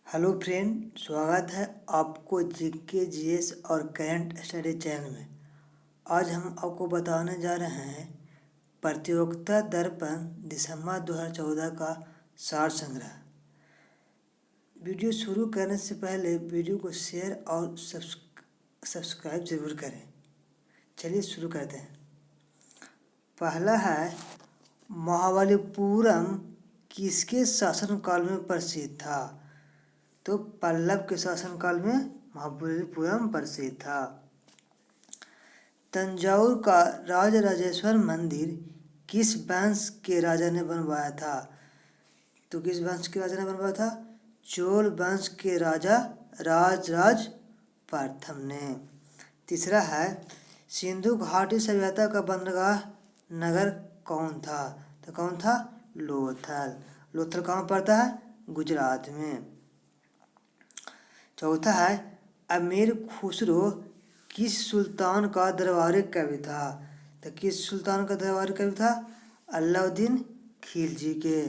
Hello friend, स्वागत है आपको जीके जीएस और करंट स्टडी चैनल में। आज हम आपको बताने जा रहे हैं प्रतियोगिता दर्पण दिसंबर 2014 का सार संग्रह। वीडियो शुरू करने से पहले वीडियो को शेयर और सब्सक्राइब जरूर करें। चलिए शुरू करते हैं। पहला है, महाबलीपुरम किसके शासनकाल में प्रसिद्ध था? तो पल्लव के शासनकाल में महाबलीपुरम प्रसिद्ध था। तंजावुर का राजराजेश्वर मंदिर किस वंश के राजा ने बनवाया था? तो किस वंश के राजा ने बनवाया था? चोल वंश के राजा राजराज प्रथम ने। तीसरा है, सिंधु घाटी सभ्यता का बंदरगाह नगर कौन था? तो कौन था? लोथल। लोथल कहाँ पड़ता है? गुजरात में। चौथा है, अमीर खुसरो किस सुल्तान का दरबारी कवि था? तो किस सुल्तान का दरबारी कवि था? अलाउद्दीन खिलजी के।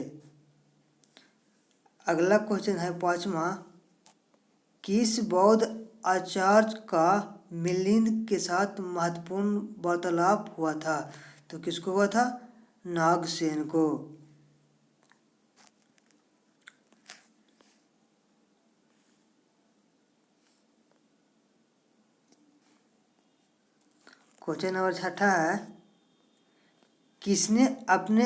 अगला क्वेश्चन है पांचवा, किस बौद्ध आचार्य का मिलिंद के साथ महत्वपूर्ण वार्तालाप हुआ था? तो किसको हुआ था? नागसेन को। क्वेश्चन नंबर छठा है, किसने अपने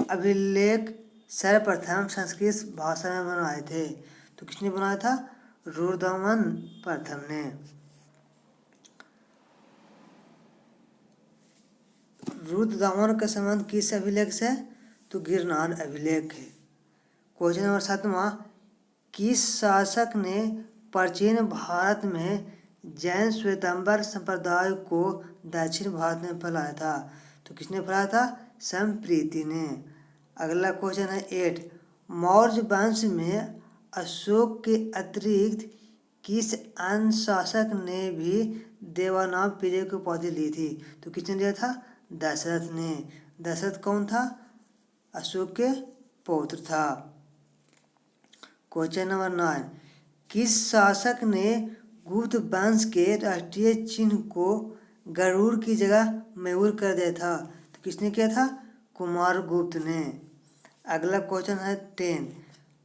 अभिलेख सर्वप्रथम संस्कृत भाषा में बनवाए थे? तो किसने बनाया था? रुद्रदमन प्रथम ने। रुद्रदमन का संबंध किस अभिलेख से? तो गिरनार अभिलेख है। क्वेश्चन नंबर सातवां, किस शासक ने प्राचीन भारत में जैन श्वेतांबर संप्रदाय को दक्षिण भारत में फैलाया था? तो किसने फैलाया था? संप्रीति ने। अगला क्वेश्चन है 8, मौर्य वंश में अशोक के अतिरिक्त किस अन्य शासक ने भी देवानाम प्रिय की उपाधि ली थी? तो किसने लिया था? दशरथ ने। दशरथ कौन था? अशोक के पौत्र था। क्वेश्चन नंबर 9, किस शासक ने गुप्त वंश के राष्ट्रीय चिन्ह को गरुड़ की जगह मयूर कर दिया था? तो किसने किया था? कुमारगुप्त ने। अगला क्वेश्चन है 10,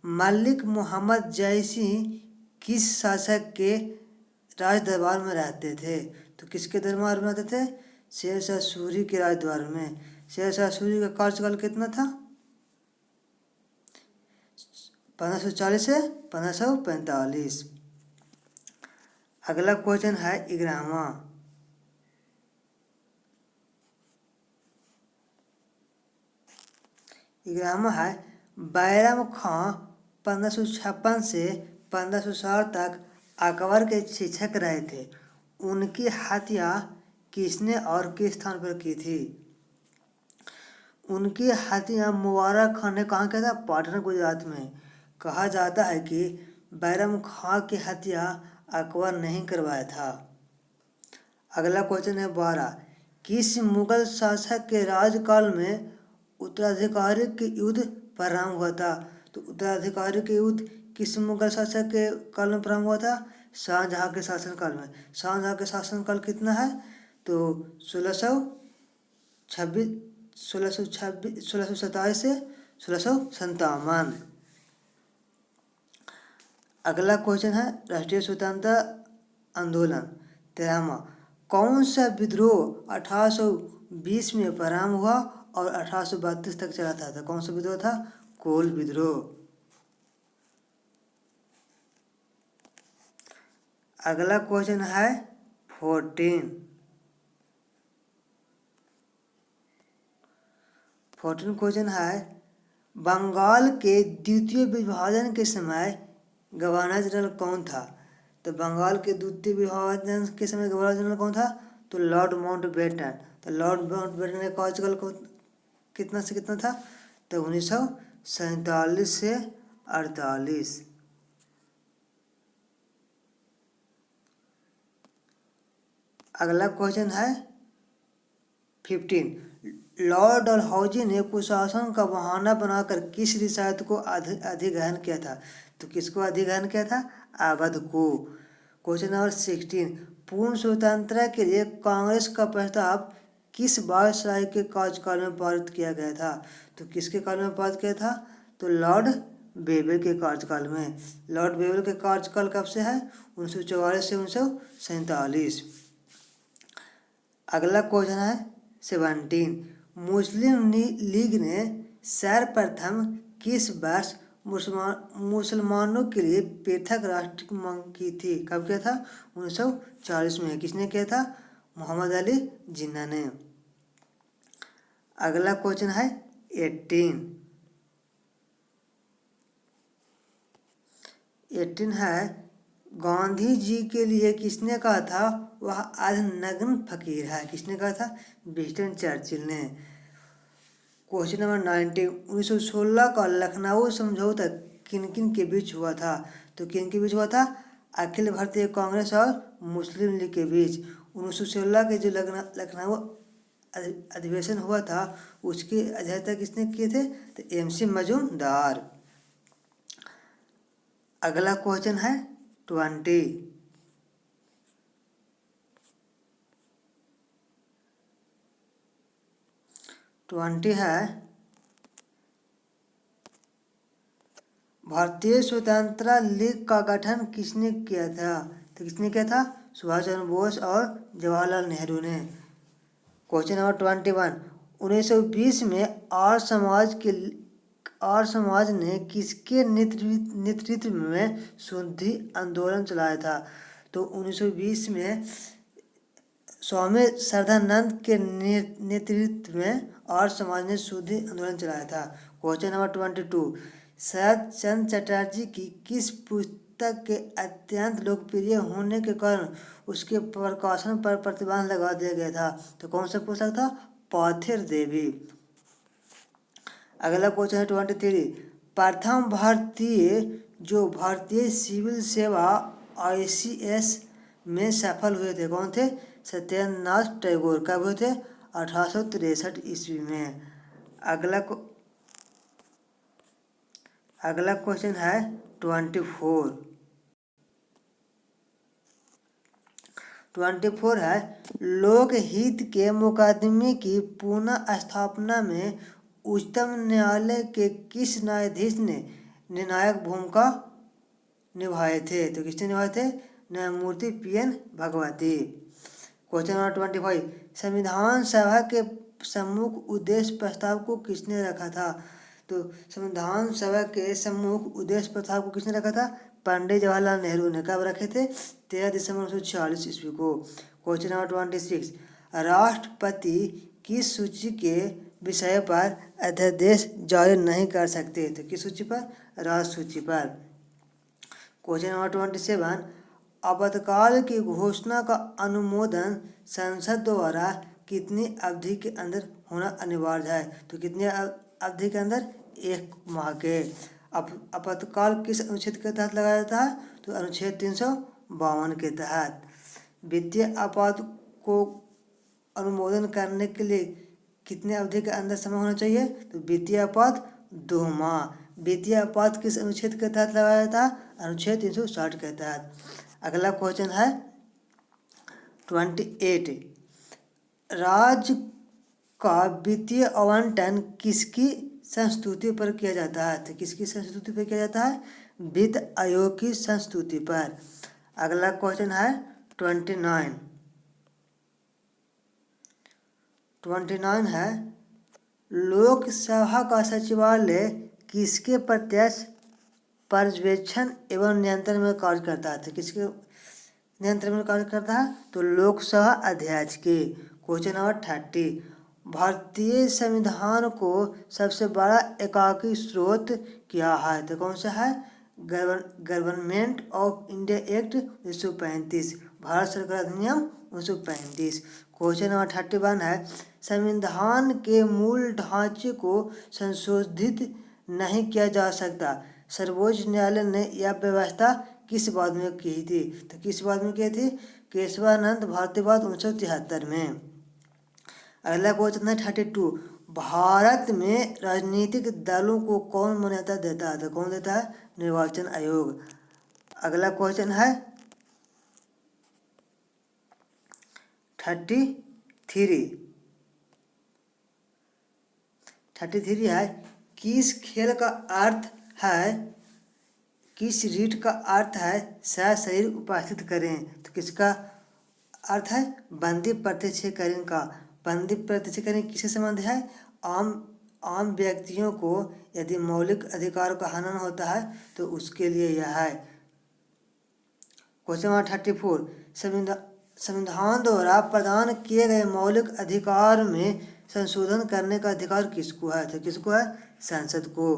मलिक मोहम्मद जयसी किस शासक के राज दरबार में रहते थे? तो किसके दरबार में रहते थे? शेरशाह सूरी के राज दरबार में। शेरशाह सूरी का कार्यकाल कितना था? 1540 से 1545। अगला क्वेश्चन है 11वां, है बैरम खां 1556 से 1560 तक अकबर के शिक्षक रहे थे। उनकी हत्या किसने और किस स्थान पर की थी? उनकी हत्या मुबारक खान ने कहाँ किया था? पाटना गुजरात में। कहा जाता है कि बैरम खां की हत्या अकबर नहीं करवाया था। अगला क्वेश्चन है 12, किस मुगल शासक के राजकाल में उत्तराधिकारी के युद्ध प्रारंभ हुआ था? तो उत्तराधिकारी के युद्ध किस मुगल शासक के काल में प्रारंभ हुआ था? शाहजहां के शासनकाल में। शाहजहां के शासनकाल कितना है? तो 1627 से 1657। अगला क्वेश्चन है राष्ट्रीय स्वतंत्रता आंदोलन 13वां, कौन सा विद्रोह 1820 में प्रारंभ हुआ और 1832 तक चला था? तो कौन सा विद्रोह था? कोल विद्रोह। अगला क्वेश्चन है 14 क्वेश्चन है, बंगाल के द्वितीय विभाजन के समय गवर्नर जनरल कौन था? तो बंगाल के द्वितीय विभाजन के समय गवर्नर जनरल कौन था? तो लॉर्ड माउंटबेटन। तो लॉर्ड माउंटबेटन का कार्यकाल कितना से कितना था? तो 1947 से 48। अगला क्वेश्चन है 15, लॉर्ड डलहौजी ने कुशासन का बहाना बनाकर किस रियासत को अधिग्रहण किया था? तो किसको अधिग्रहण किया था? अवध को। क्वेश्चन नंबर 16, पूर्ण स्वतंत्रता के लिए कांग्रेस का प्रस्ताव किस वायसराय के कार्यकाल में पारित किया गया था? तो किसके काल में पारित किया था? तो लॉर्ड बेबल के कार्यकाल में। लॉर्ड बेबल के कार्यकाल कब से है? 1944 से 1947। अगला क्वेश्चन है 17, मुस्लिम लीग ने सर्वप्रथम किस वर्ष मुसलमानों के लिए पृथक राष्ट्र की मांग की थी? कब किया था? 1940 में। किसने किया था? मोहम्मद अली जिन्ना ने। अगला क्वेश्चन है 18 है, गांधी जी के लिए किसने कहा था वह आज नग्न फकीर है? किसने कहा था? विंस्टन चर्चिल ने। क्वेश्चन नंबर 19, 1916 का लखनऊ समझौता किन किन के बीच हुआ था? तो किन के बीच हुआ था? अखिल भारतीय कांग्रेस और मुस्लिम लीग के बीच। 1916 के जो लखनऊ अधिवेशन हुआ था उसकी अध्यक्षता किसने किए थे? तो MC मजूमदार। अगला क्वेश्चन है 20, है भारतीय स्वतंत्रता लीग का गठन किसने किया था? तो किसने किया था? सुभाष चंद्र बोस और जवाहरलाल नेहरू ने। क्वेश्चन नंबर 21, 1920 में आर्य समाज ने किसके नेतृत्व में शुद्धि आंदोलन चलाया था? तो 1920 में स्वामी श्रद्धानंद के नेतृत्व में आर्य समाज ने शुद्धि आंदोलन चलाया था। क्वेश्चन नंबर 22, शरद चंद्र चटर्जी की किस पुस्तक के अत्यंत लोकप्रिय होने के कारण उसके प्रकाशन पर प्रतिबंध लगा दिया गया था? तो कौन सा पुस्तक था? पाथिर देवी। अगला क्वेश्चन है 23, प्रथम भारतीय जो भारतीय सिविल सेवा ICS में सफल हुए थे कौन थे? सत्येंद्रनाथ टैगोर। कब हुए थे? 1863 ईस्वी में। अगला क्वेश्चन है 24 है, लोकहित के मुकदमे की पुनः स्थापना में उच्चतम न्यायालय के किस न्यायाधीश ने निर्णायक भूमिका निभाए थे? तो किसने निभाए थे? न्यायमूर्ति PN भगवती। क्वेश्चन नंबर 25, संविधान सभा के सम्मुख उद्देश्य प्रस्ताव को किसने रखा था? तो संविधान सभा के सम्मुख उद्देश्य प्रस्ताव को किसने रखा था? पंडित जवाहरलाल नेहरू ने। कब रखे थे? 13 दिसंबर 1946 ईस्वी को। क्वेश्चन नंबर 26, राष्ट्रपति किस सूची के विषय पर अध्यादेश जारी नहीं कर सकते? तो किस सूची पर? राष्ट्र सूची पर। क्वेश्चन नंबर 27, आपातकाल की घोषणा का अनुमोदन संसद द्वारा कितनी अवधि के अंदर होना अनिवार्य है? तो कितनी अवधि के अंदर? 1 माह के। आपातकाल किस अनुच्छेद के तहत लगाया जाता है? तो अनुच्छेद 352 के तहत। वित्तीय आपात को अनुमोदन करने के लिए कितने अवधि के अंदर समय होना चाहिए? तो वित्तीय आपात 2 माह। वित्तीय आपात किस अनुच्छेद के तहत लगाया जाता है? अनुच्छेद 360 के तहत। अगला क्वेश्चन है 28, राज्य का वित्तीय आवंटन किसकी संस्तुति पर किया जाता है? तो किसकी संस्तुति पर किया जाता है? वित्त आयोग की संस्तुति पर। अगला क्वेश्चन है 29 है, लोकसभा का सचिवालय किसके प्रत्यक्ष पर्यवेक्षण एवं नियंत्रण में कार्य करता है? तो किसके नियंत्रण में कार्य करता है? तो लोकसभा अध्यक्ष के। क्वेश्चन नंबर 30, भारतीय संविधान को सबसे बड़ा एकाकी स्रोत क्या है? तो कौन सा है? Government of India act 1935, Bharat सरकार अधिनियम 1935। क्वेश्चन नंबर 31 है, संविधान के मूल ढांचे को संशोधित नहीं किया जा सकता, सर्वोच्च न्यायालय ने यह व्यवस्था किस बाद में की थी? तो किस बाद में की थी? केशवानंद भारतीवाद 1973 में। अगला क्वेश्चन है 32, भारत में राजनीतिक दलों को कौन मान्यता देता है? तो कौन देता है? निर्वाचन आयोग। अगला क्वेश्चन है 33 है किस खेल का अर्थ है, किस रीत का अर्थ है सशरीर उपस्थित करें। तो किसका अर्थ है बंदी प्रत्यक्ष करें का। बंदी प्रत्यक्ष करें किससे संबंध है, आम व्यक्तियों को यदि मौलिक अधिकार का हनन होता है तो उसके लिए यह है। क्वेश्चन नंबर 34, संविधान द्वारा प्रदान किए गए मौलिक अधिकार में संशोधन करने का अधिकार किसको है। तो किसको है, संसद को।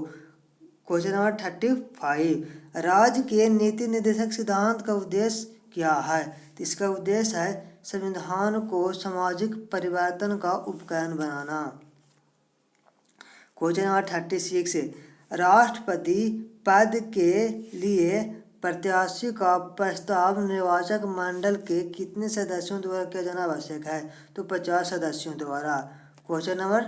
क्वेश्चन नंबर 35, राज्य के नीति निर्देशक सिद्धांत का उद्देश्य क्या है। तो इसका उद्देश्य है संविधान को सामाजिक परिवर्तन का उपकरण बनाना। क्वेश्चन नंबर 36, राष्ट्रपति पद के लिए प्रत्याशी का प्रस्ताव निर्वाचक मंडल के कितने सदस्यों द्वारा किया जाना आवश्यक है। तो 50 सदस्यों द्वारा। क्वेश्चन नंबर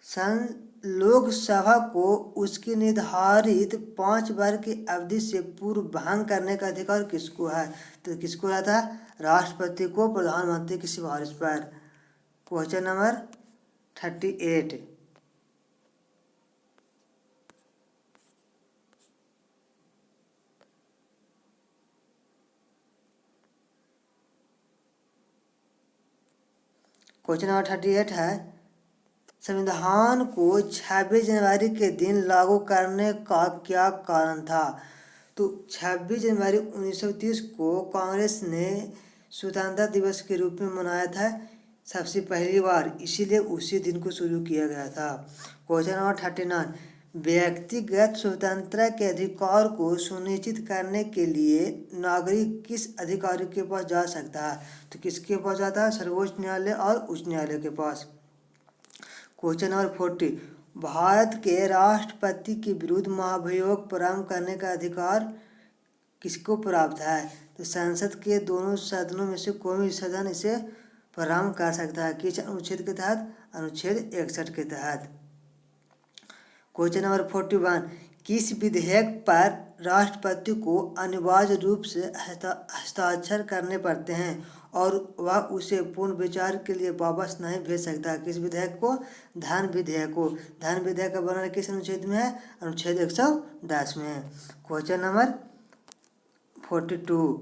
37, लोकसभा को उसकी निर्धारित 5 वर्ष की अवधि से पूर्व भंग करने का अधिकार किसको है। तो किसको रहता है, राष्ट्रपति को प्रधानमंत्री की सिफारिश पर। क्वेश्चन नंबर 38, क्वेश्चन नंबर 38 है संविधान को 26 जनवरी के दिन लागू करने का क्या कारण था। तो 26 जनवरी 1930 को कांग्रेस ने स्वतंत्रता दिवस के रूप में मनाया था सबसे पहली बार, इसीलिए उसी दिन को शुरू किया गया था। क्वेश्चन नंबर 39, व्यक्तिगत स्वतंत्रता के अधिकार को सुनिश्चित करने के लिए नागरिक किस अधिकारी के पास जा सकता है। तो किसके पास जाता है, सर्वोच्च न्यायालय और उच्च न्यायालय के पास। क्वेश्चन नंबर 40, भारत के राष्ट्रपति के विरुद्ध महाभियोग प्रारंभ करने का अधिकार किसको प्राप्त है। तो संसद के दोनों सदनों में से कोई भी सदन इसे प्रारंभ कर सकता है। किस अनुच्छेद के तहत, अनुच्छेद 61 के तहत। क्वेश्चन नंबर 41, किस विधेयक पर राष्ट्रपति को अनिवार्य रूप से हस्ताक्षर करने पड़ते हैं और वह उसे पूर्ण विचार के लिए वापस नहीं भेज सकता। किस विधेयक को, धन विधेयक को। धन विधेयक का वर्णन किस अनुच्छेद में है, अनुच्छेद 110 में है। क्वेश्चन नंबर 42,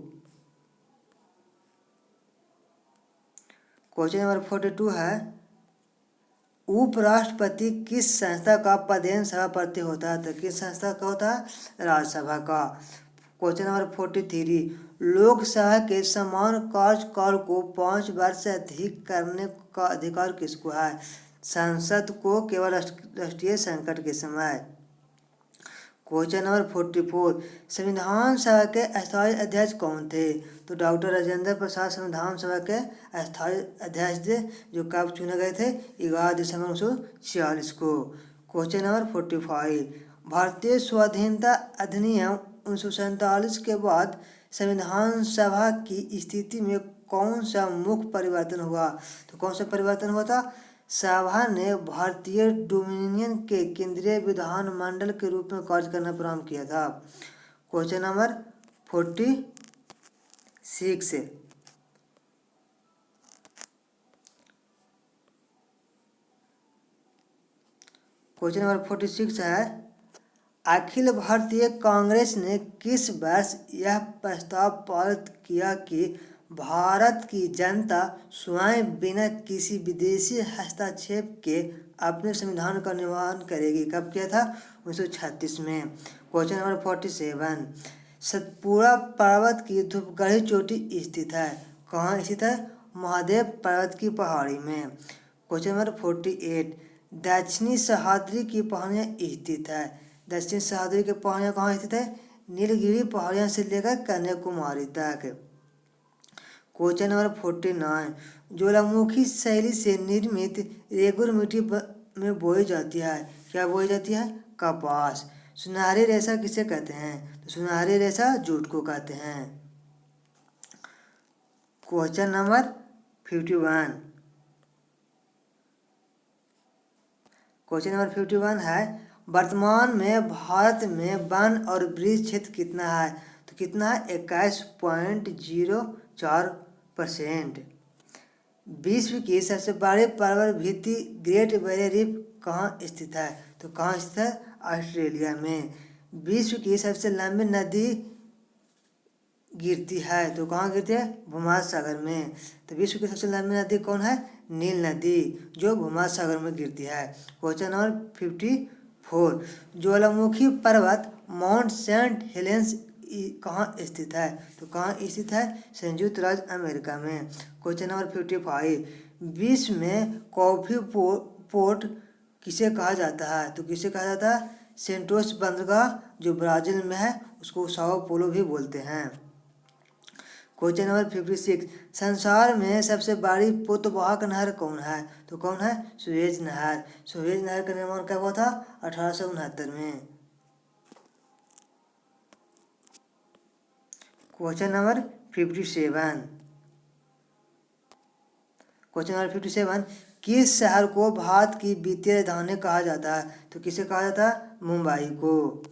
क्वेश्चन नंबर 42 है उपराष्ट्रपति किस संस्था का पदेन सभापति होता है। तो किस संस्था का होता है, राज्यसभा का। क्वेश्चन नंबर 43, लोकसभा के समान कार्यकाल को 5 वर्ष से अधिक करने का अधिकार किसको है। संसद को केवल राष्ट्रीय संकट के समय। क्वेश्चन नंबर 44, संविधान सभा के अस्थायी अध्यक्ष कौन थे। तो डॉक्टर राजेंद्र प्रसाद संविधान सभा के अस्थायी अध्यक्ष थे, जो कब चुने गए थे, 11 दिसंबर 1946 को। क्वेश्चन नंबर 45, भारतीय स्वाधीनता अधिनियम 1947 के बाद संविधान सभा की स्थिति में कौन सा मुख्य परिवर्तन हुआ। तो कौन सा परिवर्तन हुआ था, सभा ने भारतीय डोमिनियन के केंद्रीय विधान मंडल के रूप में कार्य करना प्रारंभ किया था। क्वेश्चन नंबर 46, क्वेश्चन नंबर 46 है अखिल भारतीय कांग्रेस ने किस वर्ष यह प्रस्ताव पारित किया कि भारत की जनता स्वयं बिना किसी विदेशी हस्तक्षेप के अपने संविधान का निर्माण करेगी। कब किया था, 1936 में। क्वेश्चन नंबर 47, सतपुड़ा पर्वत की धूपगढ़ी चोटी स्थित है, कहाँ स्थित है, महादेव पर्वत की पहाड़ी में। क्वेश्चन नंबर 48, दक्षिणी सह्याद्री की पहाड़ियाँ स्थित है। दक्षिण सह्याद्री की पहाड़ियाँ कहाँ स्थित है, नीलगिरी पहाड़ियाँ से लेकर कन्याकुमारी तक। क्वेश्चन नंबर 49, ज्वालामुखी शैली से निर्मित रेगुर मिट्टी में बोई जाती है, क्या बोई जाती है, कपास। सुनहरी रेशा किसे कहते हैं, तो सुनहरी रेशा जूट को कहते हैं। क्वेश्चन नंबर 51, क्वेश्चन नंबर 51 है, वर्तमान में भारत में वन और वृक्ष क्षेत्र कितना है? तो कितना है? 21.04%। विश्व की सबसे बड़ी पर्वत भित्ति ग्रेट बैरियर रीफ कहाँ स्थित है? तो कहाँ स्थित है? ऑस्ट्रेलिया में। विश्व की सबसे लंबी नदी गिरती है तो कहाँ गिरती है? भूमध्य सागर में। तो विश्व की सबसे लंबी नदी कौन है? नील नदी, जो भूमध्य सागर में गिरती है। क्वेश्चन नंबर 54, ज्वालामुखी पर्वत माउंट सेंट हेलेंस कहाँ स्थित है? तो कहाँ स्थित है? संयुक्त राज्य अमेरिका में। क्वेश्चन नंबर 55, विश्व में कॉफी पोर्ट किसे कहा जाता है? तो किसे कहा जाता है? सेंटोस बंदरगाह जो ब्राजील में है उसको साओ पोलो भी बोलते हैं। क्वेश्चन नंबर 56, संसार में सबसे बड़ी पोतवाहक नहर कौन है? तो कौन है? सुएज नहर। सुएज नहर का निर्माण कब हुआ था? 1869 में। क्वेश्चन नंबर 57, क्वेश्चन नंबर 57, किस शहर को भारत की वित्तीय राजधानी कहा जाता है? तो किसे कहा जाता है? मुंबई को।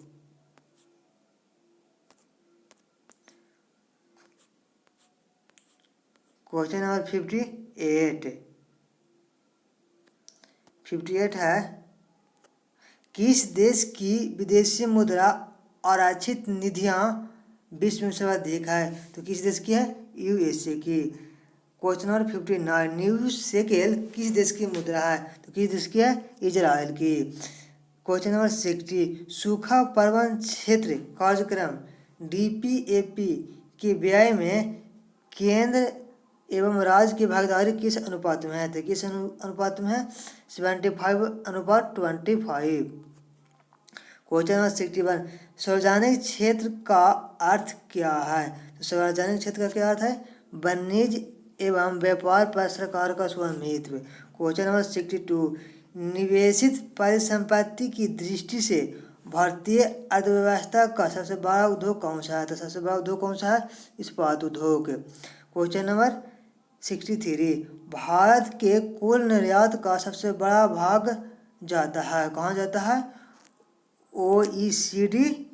क्वेश्चन नंबर 58 है, किस देश की विदेशी मुद्रा आरक्षित निधियां विश्व में सर्वाधिक है? तो किस देश की है? यूएसए की। क्वेश्चन नंबर 59, न्यू शेकेल किस देश की मुद्रा है? तो किस देश की है? इजराइल की। क्वेश्चन नंबर 60, सूखा प्रबंधन क्षेत्र कार्यक्रम डीपीएपी के व्यय में केंद्र एवं राज्य की भागीदारी किस अनुपात में है? तो किस अनुपात में है? 75/25। क्वेश्चन नंबर 61, सार्वजनिक क्षेत्र का अर्थ क्या है? तो सार्वजनिक क्षेत्र का क्या अर्थ है? वाणिज्य एवं व्यापार पर सरकार का स्वामित्व। क्वेश्चन नंबर 62, निवेशित परिसंपत्ति की दृष्टि से भारतीय अर्थव्यवस्था का सबसे बड़ा उद्योग कौन सा है? तो सबसे बड़ा उद्योग कौन सा है? इस्पात उद्योग। क्वेश्चन नंबर 63, भारत के कुल निर्यात का सबसे बड़ा भाग जाता है, कहाँ जाता है? OECD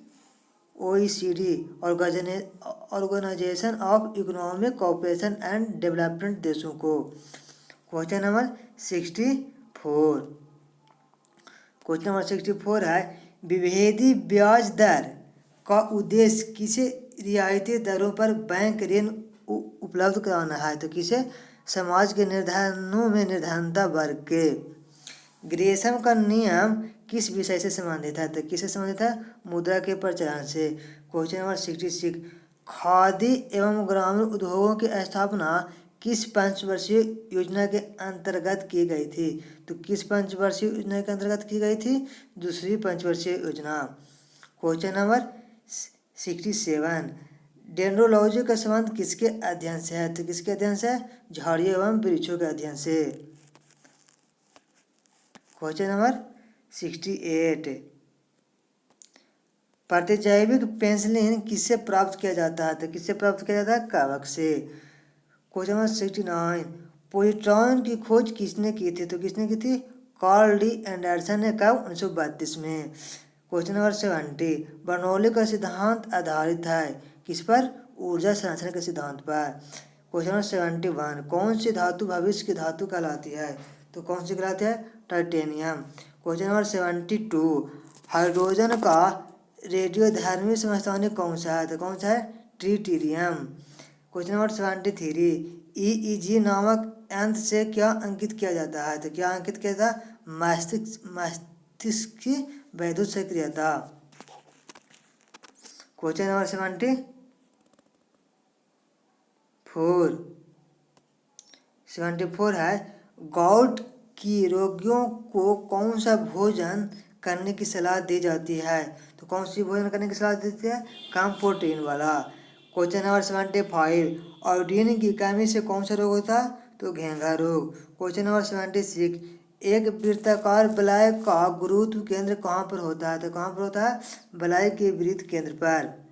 organisation of economic cooperation and development देशों को। क्वेश्चन नंबर 64, क्वेश्चन नंबर 64 है, विभेदी ब्याज दर का उद्देश्य किसे रियायती दरों पर बैंक ऋण उपलब्ध कराना है? तो किसे? समाज के निर्धनों में निर्धनता वर्ग के। ग्रेशम का नियम किस विषय से संबंधित है? तो किससे संबंधित है? मुद्रा के प्रचलन से। क्वेश्चन नंबर 66, खादी एवं ग्रामीण उद्योगों की स्थापना किस पंचवर्षीय योजना के अंतर्गत की गई थी? तो किस पंचवर्षीय योजना के अंतर्गत की गई थी? दूसरी पंचवर्षीय योजना। क्वेश्चन नंबर 67, डेंड्रोलॉजी का संबंध किसके अध्ययन से है? तो किसके अध्ययन से? झाड़ियों एवं वृक्षों के अध्ययन से। क्वेश्चन नंबर 68, प्रतिजैविक पेनिसिलिन किससे प्राप्त किया जाता है? तो किससे प्राप्त किया जाता है? कवक से। क्वेश्चन नंबर 69, पोजिट्रॉन की खोज किसने की थी? तो किसने की थी? कार्ल डी एंडरसन ने। कब? 1932 में। क्वेश्चन नंबर 70, बर्नौली का सिद्धांत आधारित है किस पर? ऊर्जा संरक्षण के सिद्धांत पर। क्वेश्चन नंबर 71, कौन सी धातु भविष्य की धातु कहलाती है? तो कौन सी कहलाती है? टाइटेनियम। क्वेश्चन नंबर 72, हाइड्रोजन का रेडियोधर्मी समस्थानिक कौन सा है? तो कौन सा है? ट्रिटियम। क्वेश्चन नंबर 73, ईईजी नामक यंत्र से क्या अंकित किया जाता है? तो क्या अंकित किया जाता है? मस्तिष्क की वैद्युत सक्रियता। क्वेश्चन नंबर 74 है, गाउट की रोगियों को कौन सा भोजन करने की सलाह दी जाती है? तो कौन सी भोजन करने की सलाह दी जाती है? कम प्रोटीन वाला। क्वेश्चन नंबर 75, आयोडीन की कमी से कौन सा रोग होता है? तो घेंघा रोग। क्वेश्चन नंबर 76, एक वृत्ताकार बलय का गुरुत्व केंद्र कहाँ पर होता है? तो कहाँ पर होता है? बलय के वृत्त केंद्र पर।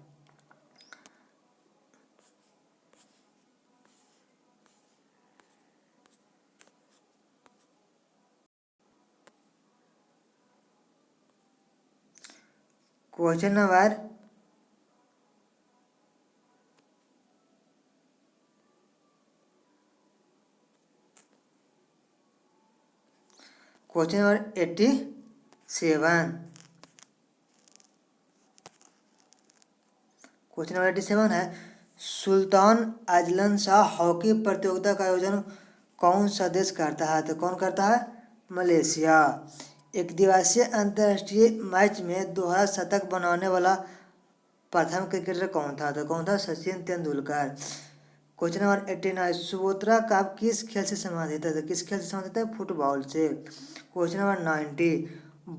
Question number 87। क्वेश्चन नंबर 87 है, सुल्तान अजलन शाह हॉकी प्रतियोगिता का आयोजन कौन सा देश करता है? तो कौन करता है? मलेशिया। एक दिवसीय अंतर्राष्ट्रीय मैच में दोहरा शतक बनाने वाला प्रथम क्रिकेटर कौन था? तो कौन था? Sachin Tendulkar. Question number 89, Subroto cup किस खेल से संबंधित है? तो किस खेल से संबंधित है? फुटबॉल से। क्वेश्चन नंबर 90,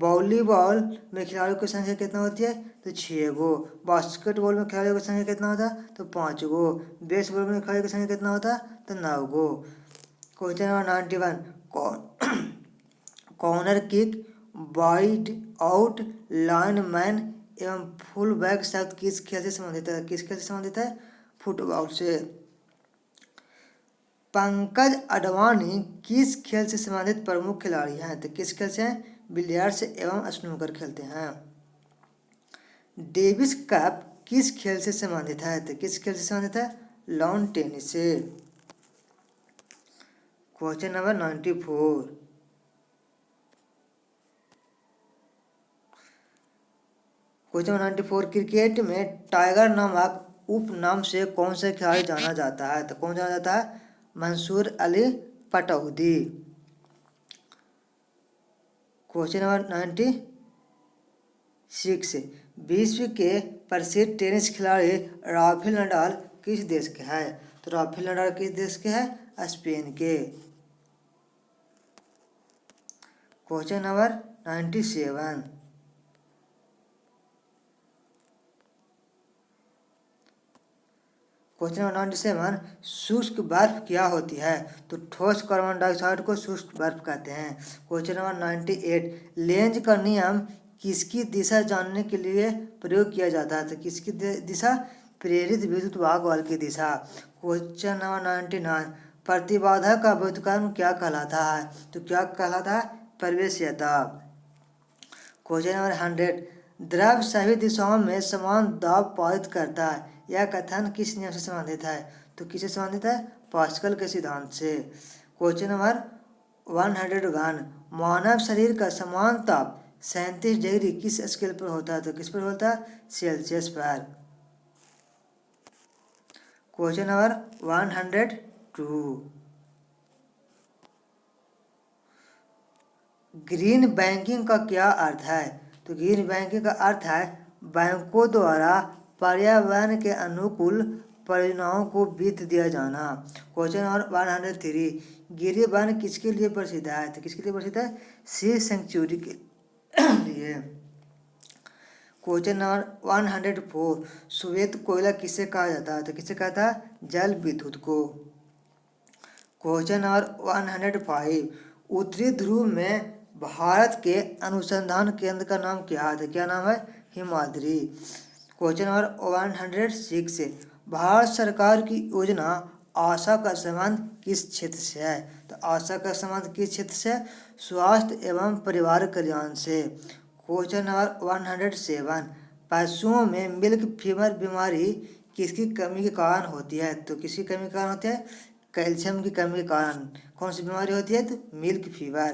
वॉलीबॉल में खिलाड़ियों की संख्या कितना होती है? तो 6 गो। बास्केटबॉल में खिलाड़ियों की संख्या कितना होता है? तो 5 गो। बेसबॉल में खिलाड़ियों की संख्या कितना होता है? तो 9 गो। Question number 91, corner kick, wide out, linesman एवं फुल बैक शब्द किस खेल से संबंधित है? किस खेल से संबंधित है? फुटबॉल से। पंकज अडवाणी किस खेल से संबंधित प्रमुख खिलाड़ी हैं? तो किस खेल से हैं? बिलियर्ड्स एवं स्नूकर खेलते हैं। डेविस कप किस खेल से संबंधित है? तो किस खेल से संबंधित है? लॉन टेनिस से। Question number 94, question number 94, cricket में टाइगर नामक उपनाम से कौन से खिलाड़ी जाना जाता है? तो कौन जाना जाता है? मंसूर अली पटौदी। क्वेश्चन नंबर 96, विश्व के प्रसिद्ध टेनिस खिलाड़ी राफेल नडाल किस देश के हैं? तो राफेल नडाल किस देश के हैं? स्पेन के। क्वेश्चन नंबर 97, क्वेश्चन नंबर 97, शुष्क बर्फ क्या होती है? तो ठोस कार्बन डाइऑक्साइड को शुष्क बर्फ कहते हैं। क्वेश्चन नंबर 98, लेंज का नियम किसकी दिशा जानने के लिए प्रयोग किया जाता है? तो किसकी दिशा? प्रेरित विद्युत भाग बल की दिशा। क्वेश्चन नंबर 99, प्रतिबाधा का व्युत्क्रम क्या कहलाता है? तो क्या कहलाता है? प्रवेश्यता। क्वेश्चन नंबर 100, द्रव सभी दिशाओं में समान दाब पारित करता है, यह कथन किस नियम से संबंधित है? तो किससे संबंधित है? पास्कल के सिद्धांत से। क्वेश्चन नंबर 101, मानव शरीर का समान ताप 37 डिग्री किस स्केल पर होता है? तो किस पर होता है? सेल्सियस पर। क्वेश्चन नंबर 102, ग्रीन बैंकिंग का क्या अर्थ है? तो ग्रीन बैंकिंग का अर्थ है बैंकों द्वारा पर्यावरण के अनुकूल परियोजनाओं को वित्त दिया जाना। क्वेश्चन नंबर 103, गिरी वन किसके लिए प्रसिद्ध है? तो किसके लिए प्रसिद्ध है? सी सेंचुरी के लिए। क्वेश्चन नंबर 104, श्वेत कोयला किसे कहा जाता है? तो किसे कहता है? जल विद्युत को। क्वेश्चन नंबर 105, उत्तरी ध्रुव में भारत के अनुसंधान केंद्र का नाम क्या है? तो क्या नाम है? हिमाद्री। क्वेश्चन नंबर 106, भारत सरकार की योजना आशा का संबंध किस क्षेत्र से है? तो आशा का संबंध किस क्षेत्र से है? स्वास्थ्य एवं परिवार कल्याण से। क्वेश्चन नंबर 107, पशुओं में मिल्क फीवर बीमारी किसकी कमी के कारण होती है? तो किसकी कमी के कारण होती है? कैल्शियम की कमी के कारण कौन सी बीमारी होती है? तो milk fever.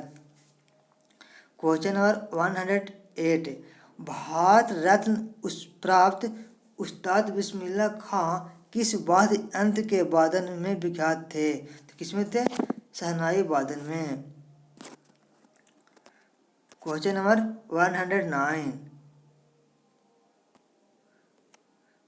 Question number 108, Bharat Ratna प्राप्त उस्ताद बिस्मिल्लाह खां किस वाद्य यंत्र के वादन में विख्यात थे? तो किसमें थे? शहनाई वादन में। क्वेश्चन नंबर 109,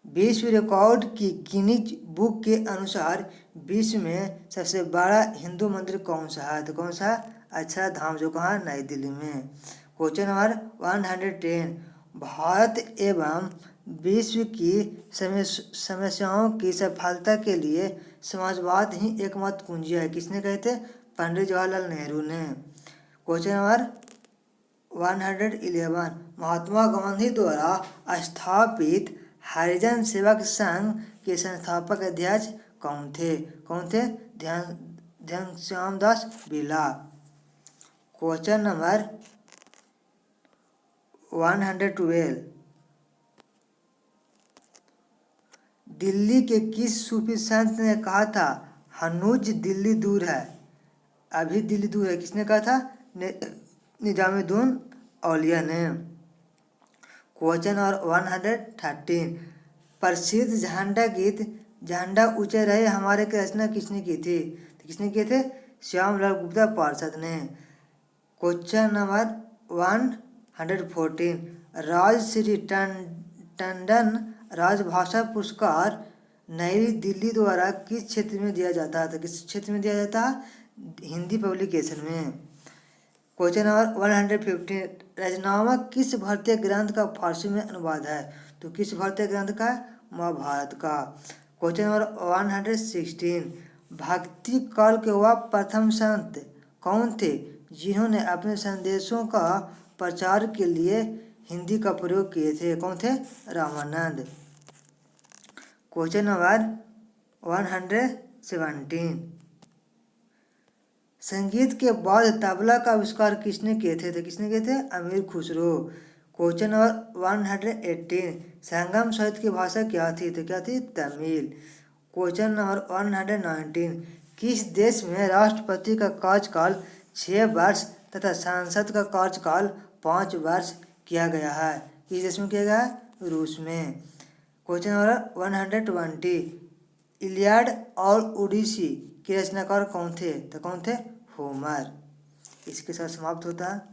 विश्व रिकॉर्ड की गिनीज बुक के अनुसार विश्व में सबसे बड़ा हिंदू मंदिर कौन सा है? तो कौन सा? अक्षरधाम, जो कहाँ? नई दिल्ली में। क्वेश्चन नंबर 110, भारत एवं विश्व की समस्याओं की सफलता के लिए समाजवाद ही एकमात्र कुंजी है, किसने कहे थे? पंडित जवाहरलाल नेहरू ने। क्वेश्चन नंबर 111, महात्मा गांधी द्वारा स्थापित हरिजन सेवक संघ के संस्थापक अध्यक्ष कौन थे? कौन थे? घनश्याम दास बिरला। क्वेश्चन नंबर 112, दिल्ली के किस सूफी संत ने कहा था हनूज दिल्ली दूर है, अभी दिल्ली दूर है? किसने कहा था? निजामुद्दीन औलिया ने। क्वेश्चन और 113, प्रसिद्ध झंडा गीत झंडा ऊंचे रहे हमारे की रचना किसने की थी? तो किसने किए थे? श्यामलाल गुप्ता पार्षद ने। क्वेश्चन नंबर 114, राजश्री टंडन राजभाषा पुरस्कार नई दिल्ली द्वारा किस क्षेत्र में दिया जाता है? तो किस क्षेत्र में दिया जाता है? हिंदी पब्लिकेशन में। क्वेश्चन नंबर 115, रचनामा किस भारतीय ग्रंथ का फारसी में अनुवाद है? तो किस भारतीय ग्रंथ का? महाभारत का। क्वेश्चन नंबर 116, भक्ति काल के वह प्रथम संत कौन थे जिन्होंने अपने संदेशों का प्रचार के लिए हिंदी का प्रयोग किए थे? कौन थे? रामानंद। क्वेश्चन नंबर 117, संगीत के बाद तबला का आविष्कार किसने किए थे? तो किसने किए थे? अमीर खुसरो। क्वेश्चन नंबर 118, संगम साहित्य की भाषा क्या थी? तो क्या थी? तमिल। क्वेश्चन नंबर 119, किस देश में राष्ट्रपति का कार्यकाल 6 वर्ष तथा सांसद का कार्यकाल 5 वर्ष किया गया है? किस देश में किया गया है? रूस में। क्वेश्चन नंबर 120, इलियाड और ओडिसी के रचनाकार कौन थे? तो कौन थे? होमर। इसके साथ समाप्त होता है।